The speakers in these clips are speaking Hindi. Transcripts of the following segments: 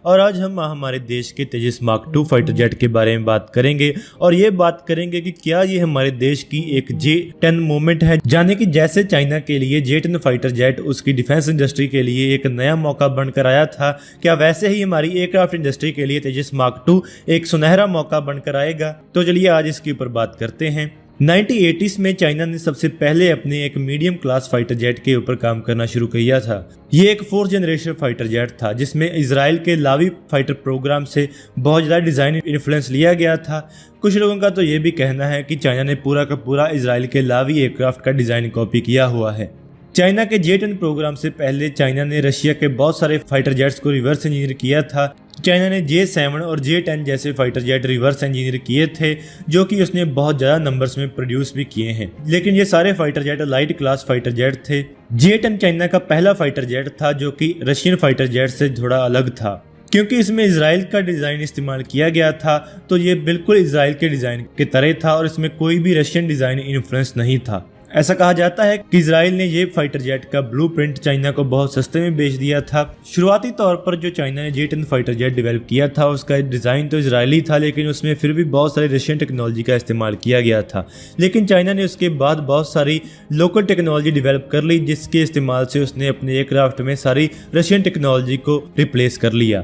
और आज हम हमारे देश के तेजस मार्क 2 फाइटर जेट के बारे में बात करेंगे और ये बात करेंगे कि क्या ये हमारे देश की एक J-10 मूवमेंट है, जाने कि जैसे चाइना के लिए J-10 फाइटर जेट उसकी डिफेंस इंडस्ट्री के लिए एक नया मौका बनकर आया था, क्या वैसे ही हमारी एयरक्राफ्ट इंडस्ट्री के लिए तेजस मार्क 2 एक सुनहरा मौका बनकर आएगा। तो चलिए आज इसके ऊपर बात करते हैं। 1980s में चाइना ने सबसे पहले अपने एक मीडियम क्लास फाइटर जेट के ऊपर काम करना शुरू किया था। ये एक 4th जनरेशन फाइटर जेट था जिसमें इजराइल के लावी फाइटर प्रोग्राम से बहुत ज़्यादा डिज़ाइन इन्फ्लुएंस लिया गया था। कुछ लोगों का तो ये भी कहना है कि चाइना ने पूरा का पूरा इजराइल के लावी एयरक्राफ्ट का डिज़ाइन कॉपी किया हुआ है। चाइना के J-10 प्रोग्राम से पहले चाइना ने रशिया के बहुत सारे फाइटर जेट्स को रिवर्स इंजीनियर किया था। चाइना ने J-7 और J-10 जैसे फाइटर जेट रिवर्स इंजीनियर किए थे, जो कि उसने बहुत ज़्यादा नंबर्स में प्रोड्यूस भी किए हैं, लेकिन ये सारे fighter jet light class fighter jet थे। J-10 चाइना का पहला फाइटर जेट था जो कि रशियन फाइटर जेट से थोड़ा अलग था, क्योंकि इसमें इजराइल का डिज़ाइन इस्तेमाल किया गया था। तो ये बिल्कुल इजराइल के डिज़ाइन के तरह था और इसमें कोई भी रशियन डिज़ाइन इन्फ्लुएंस नहीं था। ऐसा कहा जाता है कि इजराइल ने ये फाइटर जेट का ब्लूप्रिंट चाइना को बहुत सस्ते में बेच दिया था। शुरुआती तौर पर जो चाइना ने J-10 फाइटर जेट डेवलप किया था उसका डिज़ाइन तो इजरायली था, लेकिन उसमें फिर भी बहुत सारी रशियन टेक्नोलॉजी का इस्तेमाल किया गया था। लेकिन चाइना ने उसके बाद बहुत सारी लोकल टेक्नोलॉजी डेवलप कर ली, जिसके इस्तेमाल से उसने अपने एयरक्राफ्ट में सारी रशियन टेक्नोलॉजी को रिप्लेस कर लिया।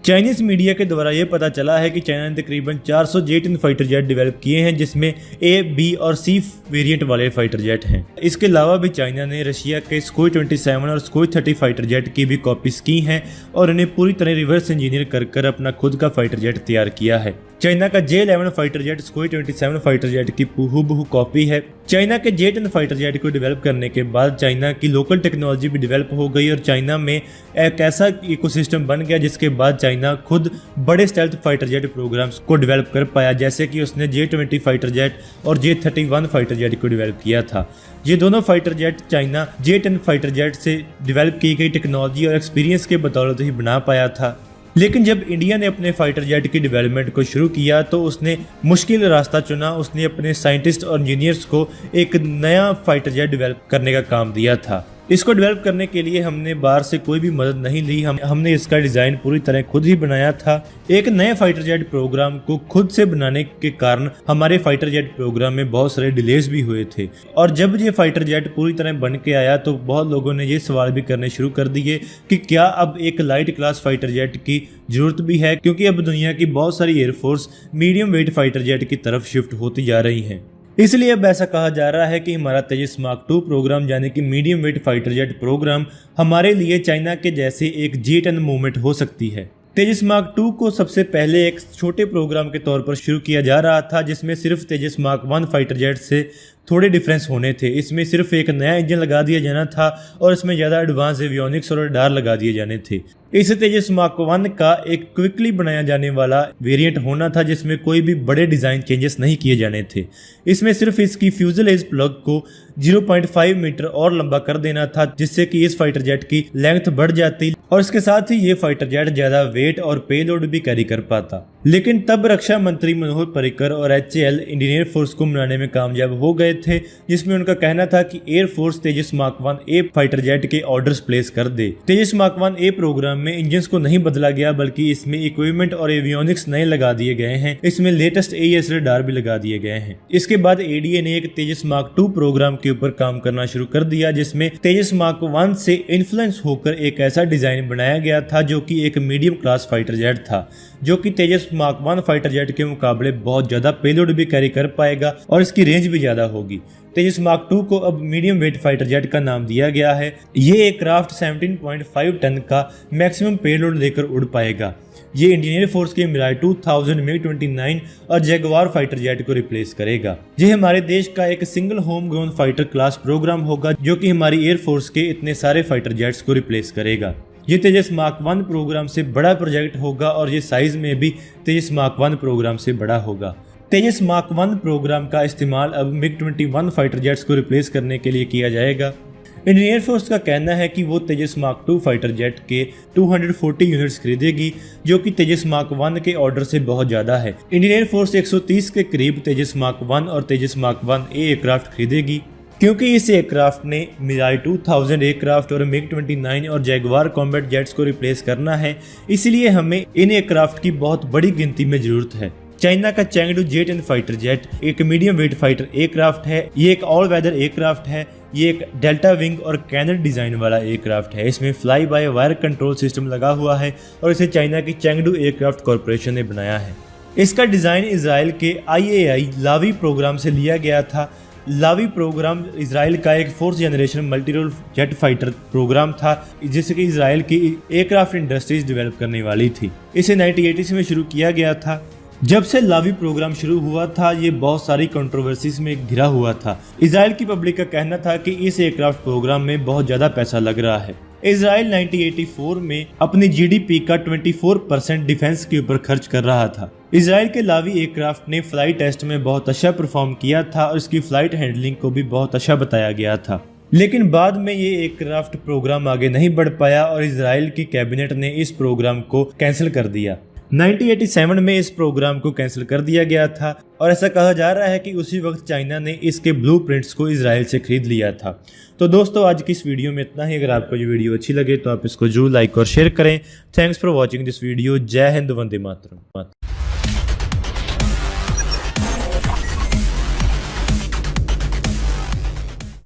चाइनीज मीडिया के द्वारा यह पता चला है कि चाइना ने तकरीबन 400 J-10 फाइटर जेट डेवलप किए हैं, जिसमें A, B और C वेरिएंट वाले फाइटर जेट हैं। इसके अलावा भी चाइना ने रशिया के Sukhoi 27 और Sukhoi 30 फाइटर जेट की भी कॉपीज की हैं और उन्हें पूरी तरह रिवर्स इंजीनियर कर अपना खुद का फाइटर जेट तैयार किया है। चाइना का J-11 fighter jet Sukhoi 27 fighter jet की हूबहू कॉपी है। चाइना के J-10 फाइटर जेट को डेवलप करने के बाद चाइना की लोकल टेक्नोलॉजी भी डेवलप हो गई और चाइना में एक ऐसा इकोसिस्टम बन गया जिसके बाद चाइना खुद बड़े स्टेल्थ फाइटर जेट प्रोग्राम्स को डेवलप कर पाया, जैसे कि उसने J-20 फाइटर जेट और J-31 फाइटर जेट को डेवलप किया था। ये दोनों fighter jet China J-10 fighter jet से डेवलप की गई टेक्नोलॉजी और एक्सपीरियंस के बदौलत ही बना पाया था। लेकिन जब इंडिया ने अपने फाइटर जेट की डेवलपमेंट को शुरू किया तो उसने मुश्किल रास्ता चुना। उसने अपने साइंटिस्ट और इंजीनियर्स को एक नया फाइटर जेट डेवलप करने का काम दिया था। इसको डेवलप करने के लिए हमने बाहर से कोई भी मदद नहीं ली, हमने इसका डिज़ाइन पूरी तरह खुद ही बनाया था। एक नए फाइटर जेट प्रोग्राम को खुद से बनाने के कारण हमारे फाइटर जेट प्रोग्राम में बहुत सारे डिलेज भी हुए थे और जब ये फाइटर जेट पूरी तरह बन के आया तो बहुत लोगों ने ये सवाल भी करने शुरू कर दिए कि क्या अब एक लाइट क्लास फाइटर जेट की जरूरत भी है, क्योंकि अब दुनिया की बहुत सारी air force medium weight fighter jet की तरफ शिफ्ट होती जा रही हैं। इसलिए अब ऐसा कहा जा रहा है कि हमारा तेजस मार्क 2 प्रोग्राम यानी कि medium weight fighter jet program हमारे लिए चाइना के जैसे एक J-10 मूवमेंट हो सकती है। तेजस मार्क 2 को सबसे पहले एक छोटे प्रोग्राम के तौर पर शुरू किया जा रहा था, जिसमें सिर्फ तेजस मार्क 1 फाइटर जेट से थोड़े डिफरेंस होने थे। इसमें सिर्फ एक नया इंजन लगा दिया जाना था और इसमें ज़्यादा एडवांस एवियोनिक्स और रडार लगा दिए जाने थे। इस तेजस मार्क 1 का एक क्विकली बनाया जाने वाला वेरिएंट होना था, जिसमें कोई भी बड़े डिज़ाइन चेंजेस नहीं किए जाने थे। इसमें सिर्फ इसकी फ्यूजलेज प्लग को 0.5 मीटर और लंबा कर देना था, जिससे कि इस फाइटर जेट की लेंथ बढ़ जाती और इसके साथ ही ये फाइटर जेट ज़्यादा वेट और पेलोड भी कैरी कर पाता। लेकिन तब रक्षा मंत्री मनोहर पर्रिकर और HAL इंडियन एयरफोर्स को मनाने में कामयाब हो गए थे, जिसमें उनका कहना था कि एयरफोर्स तेजस मार्क 1A फाइटर जेट के ऑर्डर्स प्लेस कर दे। तेजस मार्क 1A प्रोग्राम में इंजन्स को नहीं बदला गया, बल्कि इसमें इक्विपमेंट और एवियोनिक्स नए लगा दिए गए हैं। इसमें लेटेस्ट AES रडार भी लगा दिए गए हैं। इसके बाद ADA ने एक तेजस मार्क 2 प्रोग्राम के ऊपर काम करना शुरू कर दिया, जिसमें तेजस मार्क 1 से इन्फ्लुएंस होकर एक ऐसा डिजाइन बनाया गया था जो कि एक मीडियम क्लास फाइटर जेट था, जो कि तेजस मार्क 1 फाइटर जेट के मुकाबले बहुत ज्यादा पेलोड भी कैरी कर पाएगा और इसकी रेंज भी ज्यादा होगी। तेजस मार्क 2 को अब मीडियम वेट फाइटर जेट का नाम दिया गया है। ये एयरक्राफ्ट 17.5 टन का मैक्सिमम पेलोड लेकर उड़ पाएगा। ये इंडियन एयरफोर्स के मिराज 2000 MiG-29 और जैगवार फाइटर जेट को रिप्लेस करेगा। ये हमारे देश का एक single home grown fighter class program होगा, जो कि हमारी एयरफोर्स के इतने सारे फाइटर जेट्स को रिप्लेस करेगा। ये तेजस मार्क 1 प्रोग्राम से बड़ा प्रोजेक्ट होगा और ये साइज में भी तेजस मार्क 1 प्रोग्राम से बड़ा होगा। तेजस मार्क 1 प्रोग्राम का इस्तेमाल अब MiG-21 फाइटर जेट्स को रिप्लेस करने के लिए किया जाएगा। इंडियन एयरफोर्स का कहना है कि वो तेजस मार्क 2 फाइटर जेट के 240 यूनिट्स खरीदेगी, जो कि तेजस मार्क 1 के ऑर्डर से बहुत ज़्यादा है। इंडियन एयरफोर्स 130 के करीब तेजस मार्क 1 और तेजस मार्क 1A एयरक्राफ्ट खरीदेगी। क्योंकि इस एयरक्राफ्ट ने मिराज 2000 एयरक्राफ्ट और मिग 29 और जैगवार कॉम्बैट जेट्स को रिप्लेस करना है, इसलिए हमें इन एयरक्राफ्ट की बहुत बड़ी गिनती में जरूरत है। चाइना का चैंगडू J-10 फाइटर जेट एक मीडियम वेट फाइटर एयरक्राफ्ट है। ये एक ऑल वेदर एयरक्राफ्ट है। ये एक डेल्टा विंग और कैनन डिजाइन वाला एयरक्राफ्ट है। इसमें fly by wire control system लगा हुआ है और इसे चाइना की चैंगडू एयरक्राफ्ट कॉरपोरेशन ने बनाया है। इसका डिजाइन इजराइल के IAI लावी प्रोग्राम से लिया गया था। लावी प्रोग्राम इजराइल का एक 4th generation multi role jet fighter program था, जिसे कि इजराइल की एयरक्राफ्ट इंडस्ट्रीज डेवलप करने वाली थी। इसे 1980 में शुरू किया गया था। जब से लावी प्रोग्राम शुरू हुआ था, ये बहुत सारी कंट्रोवर्सीज में घिरा हुआ था। इजराइल की पब्लिक का कहना था कि इस एयरक्राफ्ट प्रोग्राम में बहुत ज्यादा पैसा लग रहा है। इजराइल 1984 में अपनी GDP का 24% डिफेंस के ऊपर खर्च कर रहा था। इजराइल के लावी एयरक्राफ्ट ने फ्लाइट टेस्ट में बहुत अच्छा परफॉर्म किया था और इसकी फ्लाइट हैंडलिंग को भी बहुत अच्छा बताया गया था। लेकिन बाद में ये एयरक्राफ्ट प्रोग्राम आगे नहीं बढ़ पाया और इजराइल की कैबिनेट ने इस प्रोग्राम को कैंसिल कर दिया। 1987 में इस प्रोग्राम को कैंसिल कर दिया गया था और ऐसा कहा जा रहा है कि उसी वक्त चाइना ने इसके ब्लूप्रिंट्स को इजराइल से खरीद लिया था। तो दोस्तों, आज की इस वीडियो में इतना ही। अगर आपको ये वीडियो अच्छी लगे तो आप इसको जरूर लाइक और शेयर करें। Thanks for watching this video. जय हिंद, वंदे मातरम।